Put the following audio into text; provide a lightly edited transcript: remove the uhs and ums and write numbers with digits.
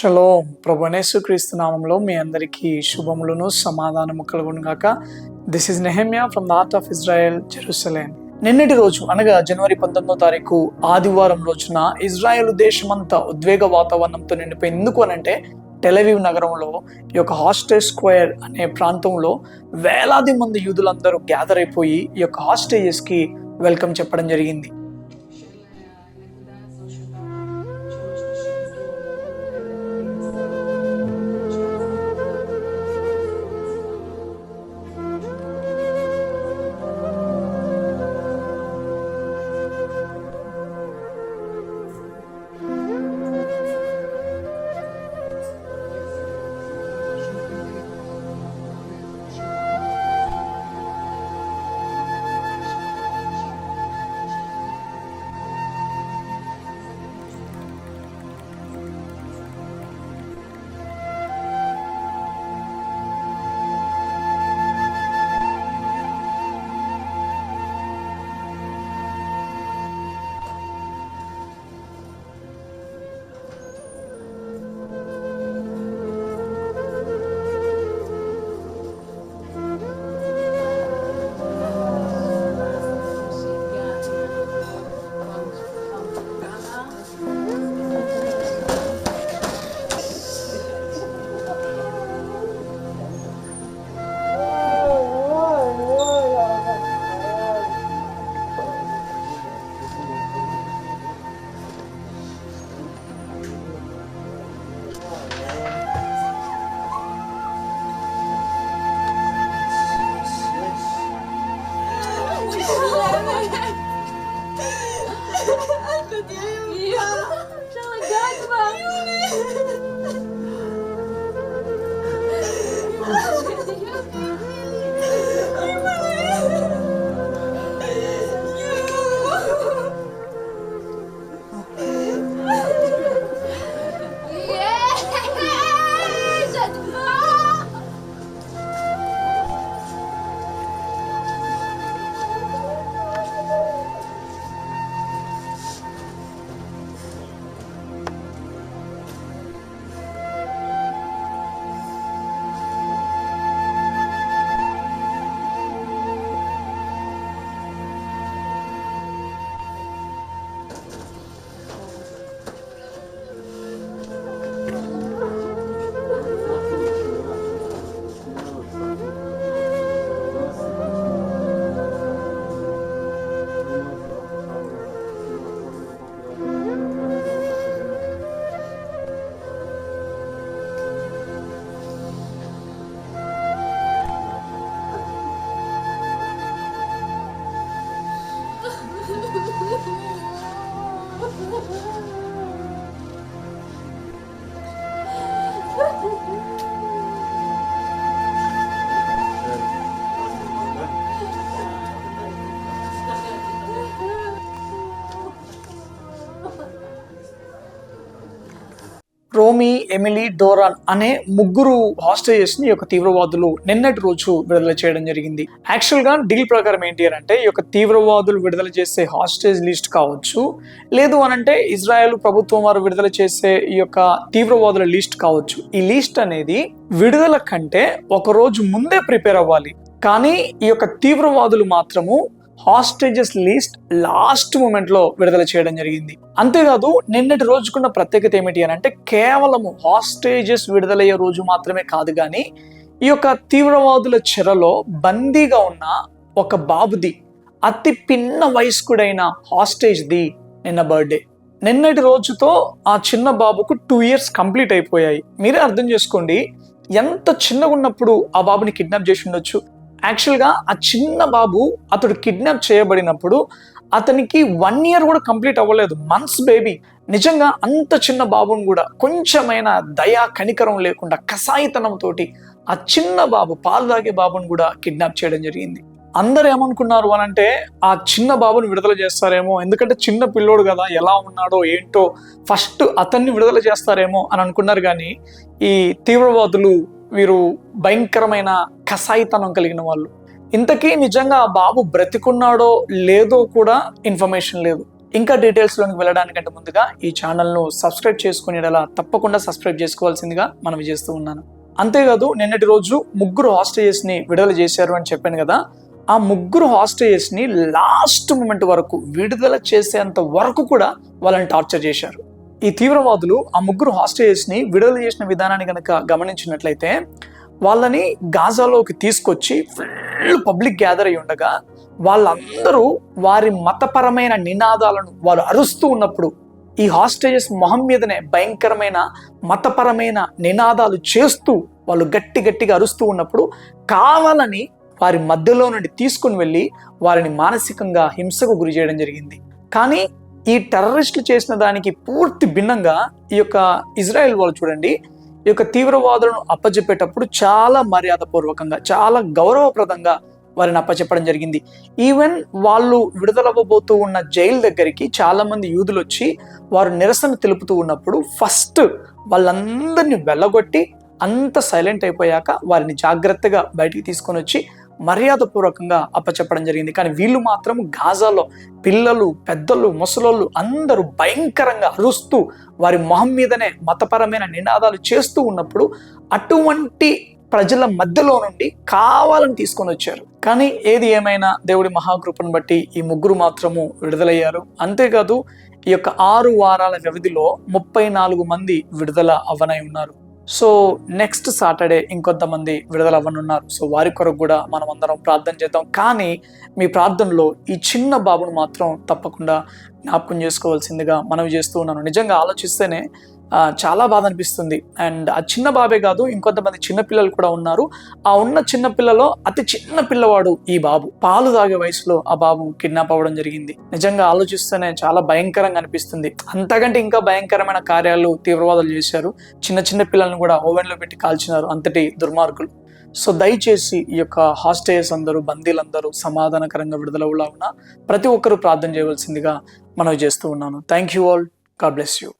Shalom. ప్రభువైన యేసుక్రీస్తు నామములో మీ అందరికీ శుభములను సమాధానము కలుగును గాక. This is Nehemiah from the heart of Israel, Jerusalem. నిన్నటి రోజు అనగా జనవరి 19వ ఆదివారం రోజున ఇజ్రాయెల్ దేశమంతా ఉద్వేగ వాతావరణంతో నిండిపోయింది. ఎందుకు అనంటే టెలవీవ్ నగరంలో ఈ యొక్క హాస్టేజ్ స్క్వేర్ అనే ప్రాంతంలో వేలాది మంది యూదులందరూ గ్యాదర్ అయిపోయి ఈ యొక్క హాస్టేజెస్కి వెల్కమ్ చెప్పడం జరిగింది. రోమీ, ఎమిలీ, డోరాన్ అనే ముగ్గురు హాస్టేజెస్ ని యొక్క తీవ్రవాదులు నిన్నటి రోజు విడుదల చేయడం జరిగింది. యాక్చువల్ గా డీల్ ప్రకారం ఏంటి అంటే ఈ యొక్క తీవ్రవాదులు విడుదల చేసే హాస్టేజ్ లిస్ట్ కావచ్చు, లేదు అనంటే ఇజ్రాయెల్ ప్రభుత్వం వారు విడుదల చేసే ఈ యొక్క తీవ్రవాదుల లిస్ట్ కావచ్చు. ఈ లిస్ట్ అనేది విడుదల కంటే ఒక రోజు ముందే ప్రిపేర్ అవ్వాలి. కానీ ఈ యొక్క తీవ్రవాదులు మాత్రము హాస్టేజెస్ లిస్ట్ లాస్ట్ మూమెంట్ లో విడుదల చేయడం జరిగింది. అంతేకాదు నిన్నటి రోజుకున్న ప్రత్యేకత ఏమిటి అని అంటే కేవలము హాస్టేజెస్ విడుదలయ్యే రోజు మాత్రమే కాదు, కానీ ఈ యొక్క తీవ్రవాదుల చెరలో బందీగా ఉన్న ఒక బాబుది అతి పిన్న వయస్కుడైన హాస్టేజ్ది నిన్న బర్త్డే. నిన్నటి రోజుతో ఆ చిన్న బాబుకు 2 years కంప్లీట్ అయిపోయాయి. మీరే అర్థం చేసుకోండి ఎంత చిన్నగా ఉన్నప్పుడు ఆ బాబుని కిడ్నాప్ చేసి ఉండొచ్చు. యాక్చువల్గా ఆ చిన్న బాబు అతడు కిడ్నాప్ చేయబడినప్పుడు అతనికి 1 year కూడా కంప్లీట్ అవ్వలేదు, మంత్స్ బేబీ. నిజంగా అంత చిన్న బాబుని కూడా కొంచెమైన దయా కనికరం లేకుండా కసాయితనంతో ఆ చిన్న బాబు, పాలు తాగే బాబుని కూడా కిడ్నాప్ చేయడం జరిగింది. అందరు ఏమనుకున్నారు అనంటే ఆ చిన్న బాబుని విడుదల చేస్తారేమో, ఎందుకంటే చిన్న పిల్లోడు కదా, ఎలా ఉన్నాడో ఏంటో ఫస్ట్ అతన్ని విడుదల చేస్తారేమో అని అనుకున్నారు. కానీ ఈ తీవ్రవాదులు వీరు భయంకరమైన కసాయితనం కలిగిన వాళ్ళు. ఇంతకీ నిజంగా ఆ బాబు బ్రతికున్నాడో లేదో కూడా ఇన్ఫర్మేషన్ లేదు. ఇంకా డీటెయిల్స్లోకి వెళ్ళడానికంటే ముందుగా ఈ ఛానల్ను సబ్స్క్రైబ్ చేసుకునేలా తప్పకుండా సబ్స్క్రైబ్ చేసుకోవాల్సిందిగా మనవి చేస్తూ ఉన్నాను. అంతేకాదు నిన్నటి రోజు 3 హాస్టేజెస్ని విడుదల చేశారు అని చెప్పాను కదా. ఆ 3 హాస్టేజెస్ని లాస్ట్ మూమెంట్ వరకు విడుదల చేసేంత వరకు కూడా వాళ్ళని టార్చర్ చేశారు. ఈ తీవ్రవాదులు ఆ 3 హాస్టేజెస్ని విడుదల చేసిన విధానాన్ని కనుక గమనించినట్లయితే వాళ్ళని గాజాలోకి తీసుకొచ్చి ఫుల్ పబ్లిక్ గ్యాదర్ అయి ఉండగా వాళ్ళందరూ వారి మతపరమైన నినాదాలను వాళ్ళు అరుస్తూ ఉన్నప్పుడు ఈ హాస్టేజెస్ మొహం మీదనే భయంకరమైన మతపరమైన నినాదాలు చేస్తూ వాళ్ళు గట్టిగా అరుస్తూ ఉన్నప్పుడు కావాలని వారి మధ్యలో నుండి తీసుకుని వెళ్ళి వారిని మానసికంగా హింసకు గురి చేయడం జరిగింది. కానీ ఈ టెర్రరిస్టులు చేసిన దానికి పూర్తి భిన్నంగా ఈ యొక్క ఇజ్రాయెల్ వాళ్ళు చూడండి, ఈ యొక్క తీవ్రవాదులను అప్పచెప్పేటప్పుడు చాలా మర్యాదపూర్వకంగా చాలా గౌరవప్రదంగా వారిని అప్పచెప్పడం జరిగింది. ఈవెన్ వాళ్ళు విడుదలవ్వబోతూ ఉన్న జైలు దగ్గరికి చాలా మంది యూదులు వచ్చి వారు నిరసన తెలుపుతూ ఉన్నప్పుడు ఫస్ట్ వాళ్ళందరినీ వెళ్ళగొట్టి అంత సైలెంట్ అయిపోయాక వారిని జాగ్రత్తగా బయటికి తీసుకొని వచ్చి మర్యాదపూర్వకంగా అప్పచెప్పడం జరిగింది. కానీ వీళ్ళు మాత్రం గాజాలో పిల్లలు, పెద్దలు, ముసలోళ్ళు అందరూ భయంకరంగా అరుస్తూ వారి మొహం మీదనే మతపరమైన నినాదాలు చేస్తూ ఉన్నప్పుడు అటువంటి ప్రజల మధ్యలో నుండి కావాలని తీసుకొని వచ్చారు. కానీ ఏది ఏమైనా దేవుడి మహాకృపను బట్టి ఈ 3 మాత్రము విడుదలయ్యారు. అంతేకాదు ఈ యొక్క 6 వారాల వ్యవధిలో 34 మంది విడుదల అవ్వనై ఉన్నారు. సో నెక్స్ట్ సాటర్డే ఇంకొంతమంది విడుదల అవ్వనున్నారు. సో వారి కొరకు కూడా మనం అందరం ప్రార్థన చేద్దాం. కానీ మీ ప్రార్థనలో ఈ చిన్న బాబును మాత్రం తప్పకుండా జ్ఞాపకం చేసుకోవాల్సిందిగా మనవి చేస్తూ ఉన్నాను. నిజంగా ఆలోచిస్తేనే చాలా బాధ అనిపిస్తుంది. అండ్ ఆ చిన్న బాబే కాదు, ఇంకొంతమంది చిన్నపిల్లలు కూడా ఉన్నారు. ఆ ఉన్న చిన్నపిల్లలో అతి చిన్న పిల్లవాడు ఈ బాబు. పాలు తాగే వయసులో ఆ బాబు కిడ్నాప్ అవ్వడం జరిగింది. నిజంగా ఆలోచిస్తేనే చాలా భయంకరంగా అనిపిస్తుంది. అంతకంటే ఇంకా భయంకరమైన కార్యాలు తీవ్రవాదులు చేశారు. చిన్న పిల్లల్ని కూడా ఓవెన్లో పెట్టి కాల్చినారు. అంతటి దుర్మార్గులు. సో దయచేసి ఈ యొక్క హాస్టేజెస్ అందరూ, బందీలందరూ సమాధానకరంగా విడుదలవులా ఉన్న ప్రతి ఒక్కరూ ప్రార్థన చేయవలసిందిగా మనవి చేస్తూ ఉన్నాను. Thank you all. God bless you.